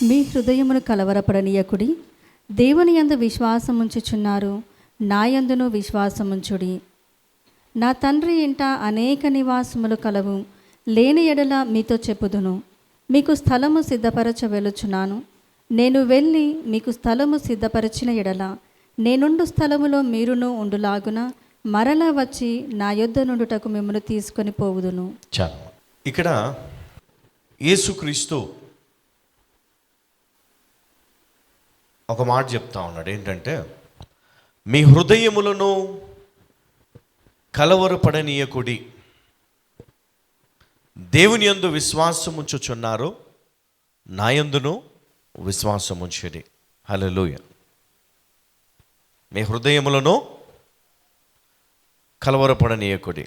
మీ హృదయమును కలవరపడనీయకుడి, దేవుని యందు విశ్వాసముంచుచున్నారు, నా యందును విశ్వాసముంచుడి. నా తండ్రి ఇంట అనేక నివాసములు కలవు, లేని ఎడల మీతో చెప్పుదును. మీకు స్థలము సిద్ధపరచ వెలుచున్నాను. నేను వెళ్ళి మీకు స్థలము సిద్ధపరచిన ఎడల నేనుండు స్థలములో మీరును ఉండులాగున మరలా వచ్చి నా యొద్ద నుండుటకు మిమ్మల్ని తీసుకొని పోవుదును. చాలు. ఇక్కడ యేసుక్రీస్తు ఒక మాట చెప్తా ఉన్నాడు. ఏంటంటే, మీ హృదయములను కలవరపడనీయకుడి, దేవుని యందు విశ్వాసముంచుచున్నారు, నా యందును విశ్వాసముంచుడి. హల్లెలూయా. మీ హృదయములను కలవరపడనీయకుడి.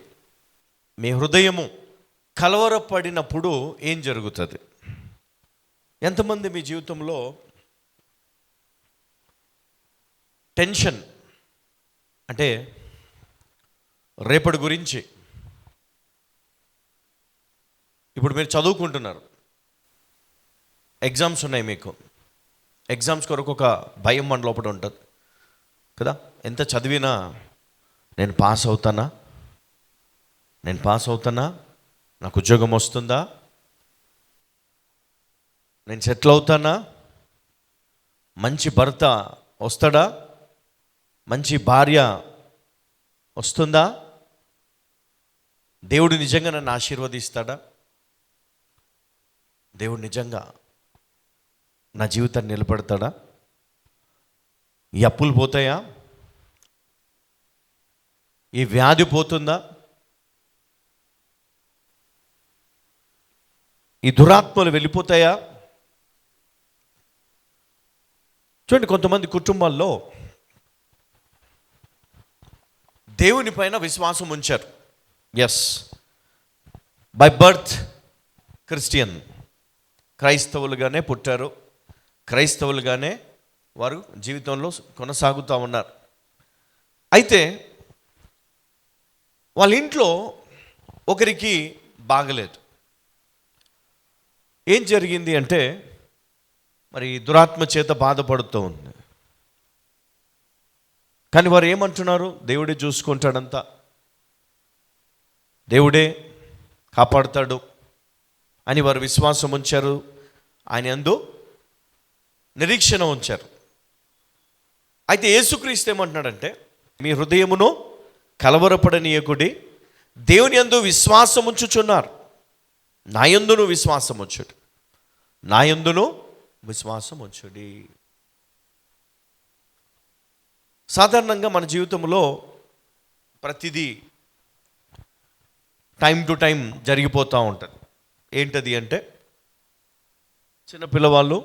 మీ హృదయము కలవరపడినప్పుడు ఏం జరుగుతుంది? ఎంతమంది మీ జీవితంలో టెన్షన్ అంటే రేపటి గురించి, ఇప్పుడు మీరు చదువుకుంటున్నారు, ఎగ్జామ్స్ ఉన్నాయి, మీకు ఎగ్జామ్స్ కొరకు ఒక భయం మన లోపల ఉంటుంది కదా. ఎంత చదివినా నేను పాస్ అవుతానా, నాకు ఉద్యోగం వస్తుందా, నేను సెటిల్ అవుతానా, మంచి భర్త వస్తాడా, మంచి భార్య వస్తుందా, దేవుడు నిజంగా నన్ను ఆశీర్వదిస్తాడా, దేవుడు నిజంగా నా జీవితాన్ని నిలబెడతాడా, ఈ అప్పులు పోతాయా, ఈ వ్యాధి పోతుందా, ఈ దురాత్మలు వెళ్ళిపోతాయా? చూడండి, కొంతమంది కుటుంబాల్లో దేవుని పైన విశ్వాసం ఉంచారు. ఎస్, బై బర్త్ క్రిస్టియన్, క్రైస్తవులుగానే పుట్టారు, క్రైస్తవులుగానే వారు జీవితంలో కొనసాగుతూ ఉన్నారు. అయితే వాళ్ళ ఇంట్లో ఒకరికి బాగలేదు. ఏం జరిగింది అంటే, మరి దురాత్మ చేత బాధపడుతూ ఉంది. కానీ వారు ఏమంటున్నారు? దేవుడే చూసుకుంటాడంతా, దేవుడే కాపాడుతాడు అని వారు విశ్వాసం ఉంచారు, ఆయన యందు నిరీక్షణ ఉంచారు. అయితే యేసుక్రీస్తు ఏమంటున్నాడంటే, మీ హృదయమును కలవరపడనీయకుడి, దేవుని యందు విశ్వాసం ఉంచుచున్నారు, నా యందును విశ్వాసం ఉంచుడి, నా యందును విశ్వాసం ఉంచుడి. సాధారణంగా మన జీవితంలో ప్రతిదీ టైం టు టైం జరిగిపోతూ ఉంటుంది. ఏంటది అంటే, చిన్న పిల్లవాళ్ళు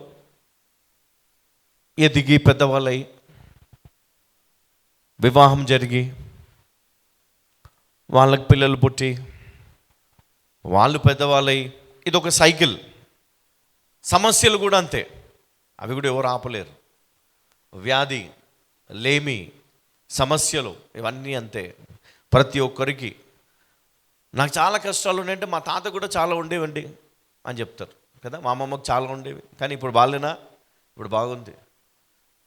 ఎదిగి పెద్దవాళ్ళై వివాహం జరిగి వాళ్ళకి పిల్లలు పుట్టి వాళ్ళు పెద్దవాళ్ళై, ఇదొక సైకిల్. సమస్యలు కూడా అంతే, అవి కూడా ఎవరు ఆపలేరు. వ్యాధి, లేమి, సమస్యలు, ఇవన్నీ అంతే. ప్రతి ఒక్కరికి నాకు చాలా కష్టాలు ఉన్నాయంటే మా తాత కూడా చాలా ఉండేవండి అని చెప్తారు కదా. మా అమ్మమ్మకు చాలా ఉండేవి, కానీ ఇప్పుడు బాగాలేనా? ఇప్పుడు బాగుంది.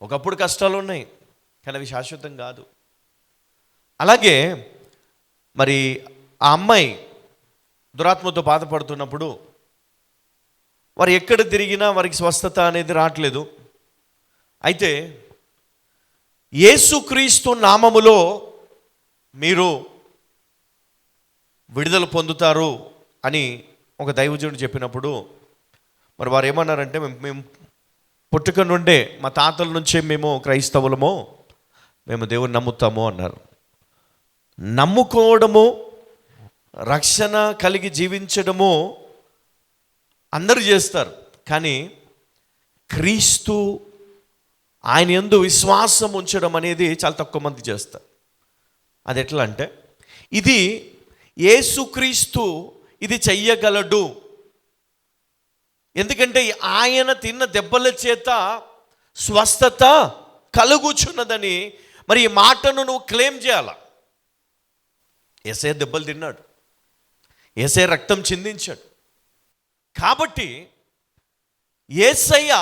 ఒకప్పుడు కష్టాలు ఉన్నాయి, కానీ అవి శాశ్వతం కాదు. అలాగే మరి ఆ అమ్మాయి దురాత్మతో బాధపడుతున్నప్పుడు వారు ఎక్కడ తిరిగినా వారికి స్వస్థత అనేది రావట్లేదు. అయితే యేసుక్రీస్తు నామములో మీరు విడుదల పొందుతారు అని ఒక దైవజనుడు చెప్పినప్పుడు మరి వారు ఏమన్నారంటే, మేము పుట్టుక నుండే మా తాతల నుంచే మేము క్రైస్తవులము, మేము దేవుని నమ్ముతాము అన్నారు. నమ్ముకోవడము, రక్షణ కలిగి జీవించడము అందరూ చేస్తారు, కానీ క్రీస్తు, ఆయన యందు విశ్వాసం ఉంచడం అనేది చాలా తక్కువ మంది చేస్తారు. అది ఎట్లా అంటే, ఇది యేసుక్రీస్తు ఇది చెయ్యగలడు, ఎందుకంటే ఆయన తిన్న దెబ్బల చేత స్వస్థత కలుగుచున్నదని మరి ఈ మాటను నువ్వు క్లెయిమ్ చేయాల. యేసయ్య దెబ్బలు తిన్నాడు, యేసయ్య రక్తం చిందించాడు. కాబట్టి యేసయ్య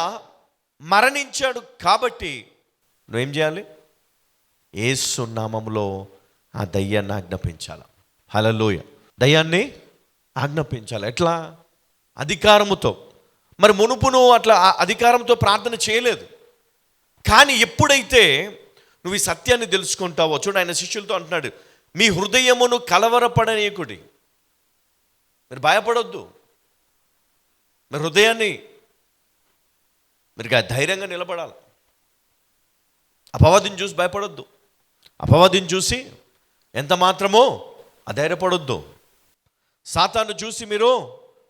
మరణించాడు కాబట్టి నువ్వేం చేయాలి? యేసు నామములో ఆ దయ్యాన్ని ఆజ్ఞాపించాలి. హల్లెలూయ. దయ్యాన్ని ఆజ్ఞాపించాలి. ఎట్లా? అధికారముతో. మరి మునుపు నువ్వు అట్లా అధికారంతో ప్రార్థన చేయలేదు. కానీ ఎప్పుడైతే నువ్వు ఈ సత్యాన్ని తెలుసుకుంటావో, చూడు ఆయన శిష్యులతో అంటున్నాడు, మీ హృదయమును కలవరపడనీయకుడి. మీరు భయపడొద్దు. మీరు హృదయాన్ని మీరు ధైర్యంగా నిలబడాలి. అపవాదిని చూసి భయపడొద్దు. అపవాదిని చూసి ఎంత మాత్రమో అధైర్యపడొద్దు. సాతాను చూసి మీరు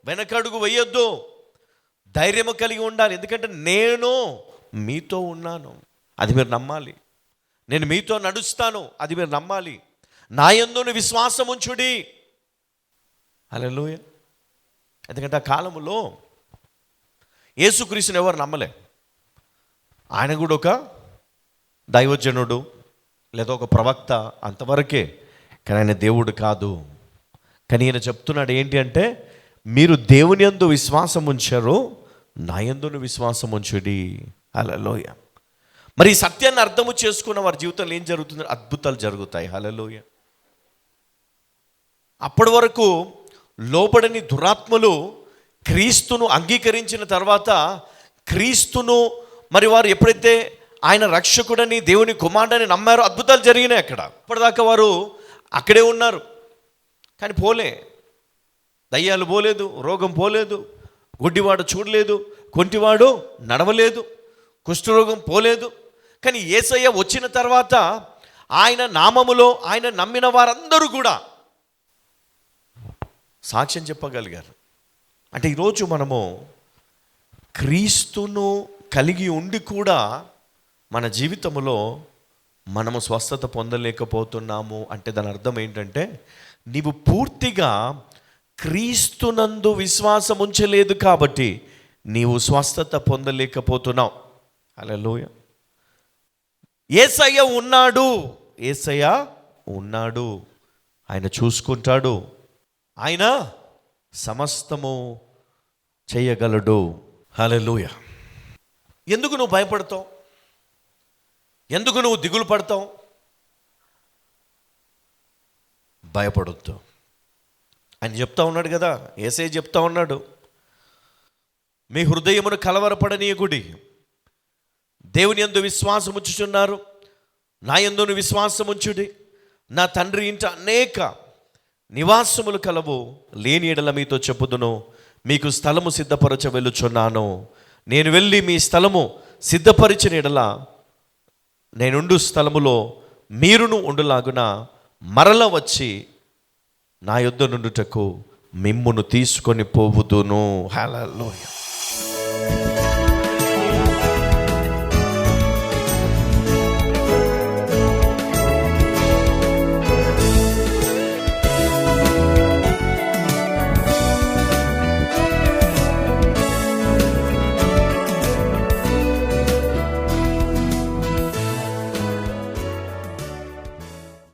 వెనకడుగు వేయొద్దు. ధైర్యము కలిగి ఉండాలి. ఎందుకంటే నేను మీతో ఉన్నాను, అది మీరు నమ్మాలి. నేను మీతో నడుస్తాను, అది మీరు నమ్మాలి. నా యందును విశ్వాసం ఉంచుడి. హల్లెలూయా. ఎందుకంటే ఆ కాలంలో యేసుక్రీస్తుని ఎవరు నమ్మలే. ఆయన కూడా ఒక దైవజనుడు లేదా ఒక ప్రవక్త, అంతవరకే. కానీ ఆయన దేవుడు కాదు. కానీ ఈయన చెప్తున్నాడు ఏంటి అంటే, మీరు దేవుని యందు విశ్వాసం ఉంచారు, నా యందును విశ్వాసం ఉంచుడి. హల్లెలూయా. మరి ఈ సత్యాన్ని అర్థము చేసుకున్న వారి జీవితంలో ఏం జరుగుతుంది? అద్భుతాలు జరుగుతాయి. హల్లెలూయా. అప్పటి వరకు లోబడని దురాత్మలు క్రీస్తును అంగీకరించిన తర్వాత, క్రీస్తును మరి వారు ఎప్పుడైతే ఆయన రక్షకుడని దేవుని కుమారుడని నమ్మారో అద్భుతాలు జరిగినాయి అక్కడ. ఇప్పటిదాకా వారు అక్కడే ఉన్నారు, కానీ పోలే. దయ్యాలు పోలేదు, రోగం పోలేదు, గుడ్డివాడు చూడలేదు, కొంటివాడు నడవలేదు, కుష్ఠరోగం పోలేదు. కానీ యేసయ్య వచ్చిన తర్వాత ఆయన నామములో ఆయన నమ్మిన వారందరూ కూడా సాక్ష్యం చెప్పగలిగారు. అంటే ఈరోజు మనము క్రీస్తును కలిగి ఉండి కూడా మన జీవితంలో మనము స్వస్థత పొందలేకపోతున్నాము అంటే దాని అర్థం ఏంటంటే, నీవు పూర్తిగా క్రీస్తునందు విశ్వాసం ఉంచలేదు కాబట్టి నీవు స్వస్థత పొందలేకపోతున్నావు. హల్లెలూయా. యేసయ్య ఉన్నాడు, యేసయ్య ఉన్నాడు, ఆయన చూసుకుంటాడు, ఆయన సమస్తము చేయగలడు. హల్లెలూయా. ఎందుకు నువ్వు భయపడతావు? ఎందుకు నువ్వు దిగులు పడతావు? భయపడొద్దు. ఆయన చెప్తా ఉన్నాడు కదా, యేసయ్య చెప్తా ఉన్నాడు, మీ హృదయమును కలవరపడనీయకుడి. దేవుని యందు విశ్వాసం ఉంచుచున్నారు, నా యందును విశ్వాసం ఉంచుడి. నా తండ్రి ఇంట అనేక నివాసములు కలవు, లేని ఎడల మీతో చెప్పుదును, మీకు స్థలము సిద్ధపరచ వెళ్ళుచున్నాను. నేను వెళ్ళి మీ స్థలము సిద్ధపరిచిన ఎడల నేనుండు స్థలములో మీరును ఉండులాగున మరల వచ్చి నా యొద్ద నుండుటకు మిమ్మును తీసుకొని పోవుదును. హల్లెలూయా.